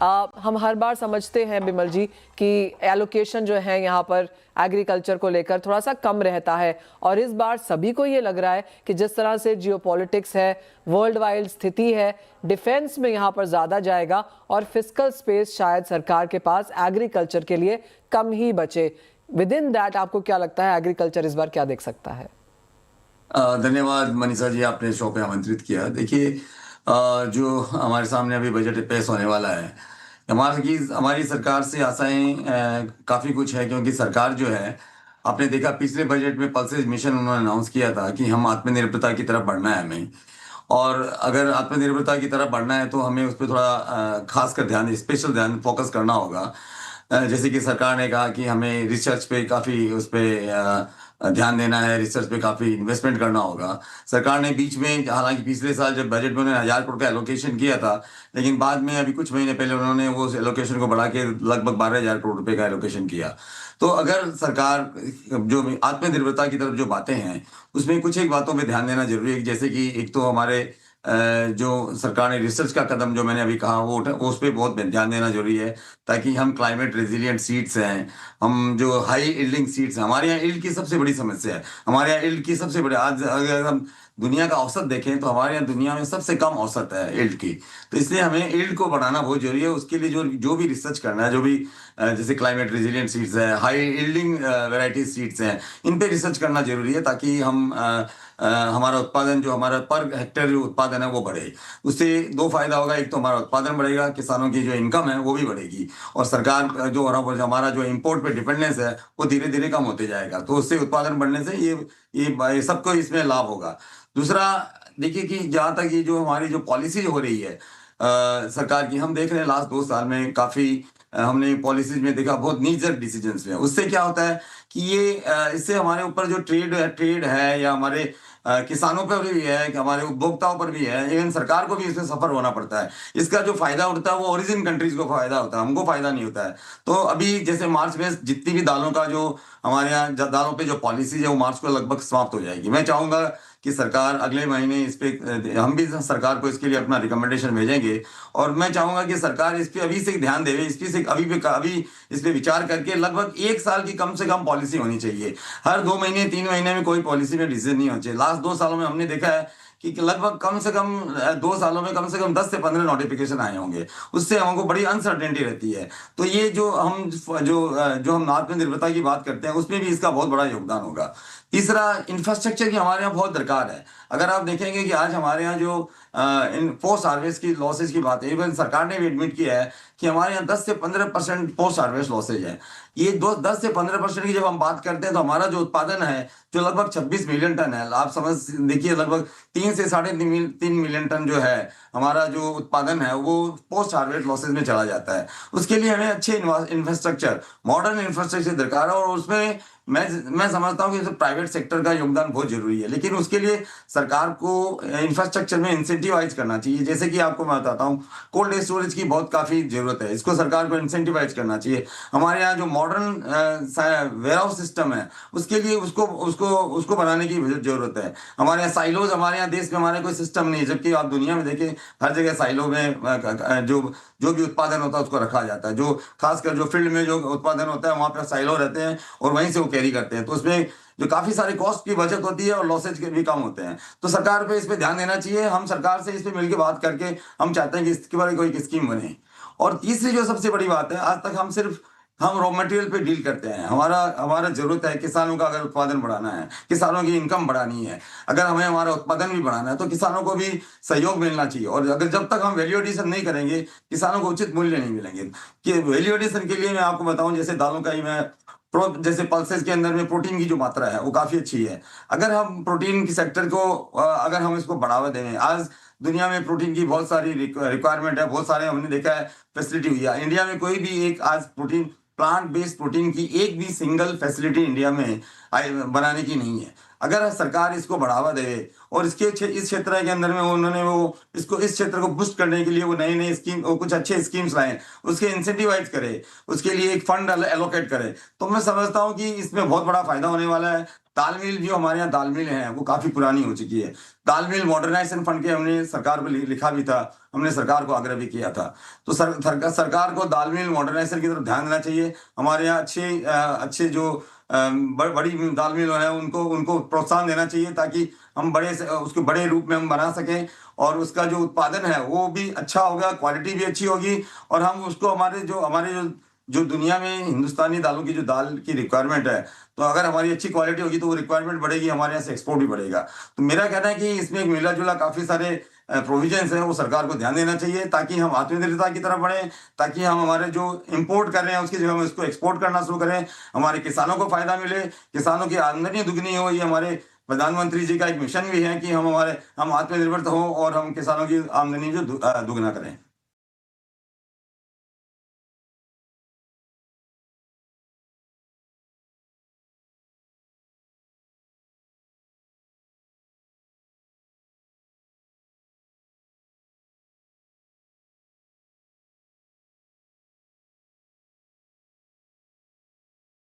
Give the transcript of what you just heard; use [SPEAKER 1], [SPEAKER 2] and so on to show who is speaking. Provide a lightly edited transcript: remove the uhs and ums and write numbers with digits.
[SPEAKER 1] हम हर बार समझते हैं बिमल जी कि एलोकेशन जो है यहाँ पर एग्रीकल्चर को लेकर थोड़ा सा कम रहता है, और इस बार सभी को ये लग रहा है कि जिस तरह से जियोपॉलिटिक्स है, वर्ल्ड वाइड स्थिति है, डिफेंस में यहाँ पर ज़्यादा जाएगा और फिस्कल स्पेस शायद सरकार के पास एग्रीकल्चर के लिए कम ही बचे। विद इन दैट आपको क्या लगता है एग्रीकल्चर इस बार क्या देख सकता है?
[SPEAKER 2] धन्यवाद मनीषा जी, आपने शो पे आमंत्रित किया। देखिए, जो हमारे सामने अभी बजट पेश होने वाला है, हमारी सरकार से आशाएं काफ़ी कुछ है, क्योंकि सरकार जो है, आपने देखा पिछले बजट में पल्सेस मिशन उन्होंने अनाउंस किया था कि हम आत्मनिर्भरता की तरफ बढ़ना है हमें। और अगर आत्मनिर्भरता की तरफ बढ़ना है तो हमें उस पर थोड़ा खास कर स्पेशल ध्यान फोकस करना होगा। जैसे कि सरकार ने कहा कि हमें रिसर्च पे काफ़ी उस पर ध्यान देना है, रिसर्च पे काफ़ी इन्वेस्टमेंट करना होगा। सरकार ने बीच में, हालांकि पिछले साल जब बजट में उन्होंने 1000 करोड़ का एलोकेशन किया था, लेकिन बाद में अभी कुछ महीने पहले उन्होंने वो एलोकेशन को बढ़ा के लगभग 12,000 करोड़ रुपए का एलोकेशन किया। तो अगर सरकार जो आत्मनिर्भरता की तरफ जो बातें हैं, उसमें कुछ एक बातों पे ध्यान देना जरूरी है। जैसे कि एक तो हमारे जो सरकार ने रिसर्च का कदम जो मैंने अभी कहा वो उस पर बहुत ध्यान देना जरूरी है, ताकि हम क्लाइमेट रेजिलिएंट सीड्स हैं, हम जो हाई इल्डिंग सीड्स हैं। हमारे यहाँ इल्ड की सबसे बड़ी समस्या है, हमारे यहाँ इल्ड की सबसे बड़ी, आज अगर हम दुनिया का औसत देखें तो हमारे यहाँ दुनिया में सबसे कम औसत है इल्ड की। तो इसलिए हमें इल्ड को बढ़ाना बहुत जरूरी है। उसके लिए जो जो भी रिसर्च करना है, जो भी जैसे क्लाइमेट रेजिलिएंट सीड्स है, हाई इल्डिंग वेराइटी सीड्स हैं, इन पे रिसर्च करना जरूरी है, ताकि हम हमारा उत्पादन, जो हमारा पर हेक्टेयर जो उत्पादन है वो बढ़े। उससे दो फायदा होगा, एक तो हमारा उत्पादन बढ़ेगा, किसानों की जो इनकम है वो भी बढ़ेगी, और सरकार जो हमारा जो इंपोर्ट पे डिपेंडेंस है वो धीरे धीरे कम होते जाएगा। तो उससे उत्पादन बढ़ने से ये सबको इसमें लाभ होगा। दूसरा, देखिए कि जहाँ तक ये जो हमारी जो पॉलिसी हो रही है सरकार की, हम देख रहे हैं लास्ट 2 साल में काफ़ी हमने पॉलिसीज में देखा बहुत नीजर डिसीजंस में। उससे क्या होता है कि इससे हमारे ऊपर जो ट्रेड है या हमारे किसानों पर भी है, कि हमारे उपभोक्ताओं पर भी है, इवन सरकार को भी इसमें सफर होना पड़ता है। इसका जो फायदा उठता है वो ओरिजिन कंट्रीज को फायदा होता है, हमको फायदा नहीं होता है। तो अभी जैसे मार्च में जितनी भी दालों का जो हमारे यहाँ दालों पे जो पॉलिसीज है वो मार्च को लगभग समाप्त हो जाएगी। मैं चाहूंगा कि सरकार अगले महीने इस पे, हम भी सरकार को इसके लिए अपना रिकमेंडेशन भेजेंगे, और मैं चाहूंगा कि सरकार इस पे अभी से ध्यान देवे, इस पे से अभी इस पे विचार करके लगभग 1 साल की कम से कम पॉलिसी होनी चाहिए। हर 2 महीने 3 महीने में कोई पॉलिसी में डिसीजन नहीं होना चाहिए। लास्ट 2 सालों में हमने देखा है कि लगभग कम से कम 2 सालों में कम से कम 10 से 15 नोटिफिकेशन आए होंगे। उससे हमको बड़ी अनसर्टेनिटी रहती है। तो ये जो हम आत्मनिर्भरता की बात करते हैं, उसमें भी इसका बहुत बड़ा योगदान होगा। तीसरा, इंफ्रास्ट्रक्चर की हमारे यहाँ बहुत दरकार है। अगर आप देखेंगे कि आज हमारे यहाँ जो इन पोस्ट हार्वेस्ट की लॉसेज की बात है, इवन सरकार ने भी एडमिट किया है कि हमारे यहाँ 10 से 15% पोस्ट हार्वेस्ट लॉसेज है। ये 10 से 15% की जब हम बात करते हैं तो हमारा जो उत्पादन है जो लगभग 26 मिलियन टन है, आप समझ देखिए लगभग 3 से 3.5 मिलियन टन जो है हमारा जो उत्पादन है वो पोस्ट हार्वेस्ट लॉसेज में चला जाता है। उसके लिए हमें अच्छे इंफ्रास्ट्रक्चर, मॉडर्न इंफ्रास्ट्रक्चर दरकार है, और उसमें मैं समझता हूँ कि प्राइवेट सेक्टर का योगदान बहुत जरूरी है। लेकिन उसके लिए सरकार को इंफ्रास्ट्रक्चर में इंसेंटिवाइज करना चाहिए। जैसे कि आपको मैं बताता हूँ, कोल्ड स्टोरेज की बहुत काफी जरूरत है, इसको सरकार को इंसेंटिवाइज करना चाहिए। हमारे यहाँ जो मॉडर्न वेयर हाउस सिस्टम है उसके लिए उसको उसको उसको बनाने की जरूरत है। हमारे यहाँ साइलोज, हमारे यहाँ देश में हमारे कोई सिस्टम नहीं है, जबकि आप दुनिया में देखें हर जगह साइलो में जो भी उत्पादन होता है उसको रखा जाता है। जो खासकर जो फील्ड में जो उत्पादन होता है वहां पर साइलो रहते हैं और वहीं से वो कैरी करते हैं। तो उसमें जो काफी सारे कॉस्ट की बचत होती है और लॉसेज भी कम होते हैं। तो सरकार पे इस पे ध्यान देना चाहिए। हम सरकार से इस पे मिलकर बात करके हम चाहते हैं कि इसके बारे कोई स्कीम बने। और तीसरी जो सबसे बड़ी बात है, आज तक हम रॉ मटेरियल पे डील करते हैं। हमारा जरूरत है किसानों का, अगर उत्पादन बढ़ाना है, किसानों की इनकम बढ़ानी है, अगर हमें हमारा उत्पादन भी बढ़ाना है तो किसानों को भी सहयोग मिलना चाहिए। और अगर जब तक हम वैल्यू एडिशन नहीं करेंगे, किसानों को उचित मूल्य नहीं मिलेंगे। कि वैल्यू एडिशन के लिए मैं आपको बताऊं, जैसे दालों का ही जैसे पल्सेस के अंदर में प्रोटीन की जो मात्रा है वो काफी अच्छी है। अगर हम प्रोटीन की सेक्टर को अगर हम इसको बढ़ावा दें, आज दुनिया में प्रोटीन की बहुत सारी रिक्वायरमेंट है, बहुत सारे हमने देखा है फैसिलिटी हुई है। इंडिया में कोई भी एक आज प्रोटीन, प्लांट बेस्ड प्रोटीन की एक भी सिंगल फैसिलिटी इंडिया में बनाने की नहीं है। अगर सरकार इसको बढ़ावा दे और इस क्षेत्र के अंदर में उन्होंने इस क्षेत्र को बूस्ट करने के लिए वो नई नई स्कीम, कुछ अच्छे स्कीम्स लाए, उसके इंसेंटिवाइज करे, उसके लिए एक फंड एलोकेट करे, तो मैं समझता हूँ कि इसमें बहुत बड़ा फायदा होने वाला है। दाल मिल जो हमारे यहाँ दाल मिल है वो काफी पुरानी हो चुकी है। दाल मिल मॉडर्नाइजेशन फंड के हमने सरकार को लिखा भी था, हमने सरकार को आग्रह भी किया था। तो सरकार को दाल मिल मॉडर्नाइजेशन की तरफ ध्यान देना चाहिए। हमारे यहाँ अच्छे जो बड़ी दाल मिल है उनको उनको प्रोत्साहन देना चाहिए, ताकि हम उसके बड़े रूप में हम बना सकें, और उसका जो उत्पादन है वो भी अच्छा होगा, क्वालिटी भी अच्छी होगी, और हम उसको जो दुनिया में हिंदुस्तानी दालों की जो दाल की रिक्वायरमेंट है, तो अगर हमारी अच्छी क्वालिटी होगी तो वो रिक्वायरमेंट बढ़ेगी, हमारे यहाँ से एक्सपोर्ट भी बढ़ेगा। तो मेरा कहना है कि इसमें एक मिला जुला काफी सारे प्रोविजंस हैं, वो सरकार को ध्यान देना चाहिए, ताकि हम आत्मनिर्भरता की तरफ बढ़ें, ताकि हम हमारे जो इंपोर्ट कर रहे हैं उसकी जगह हम इसको एक्सपोर्ट करना शुरू करें, हमारे किसानों को फायदा मिले, किसानों की आमदनी दुगनी हो। ये हमारे प्रधानमंत्री जी का एक मिशन भी है कि हम आत्मनिर्भर हों और हम किसानों की आमदनी जो दुगना करें।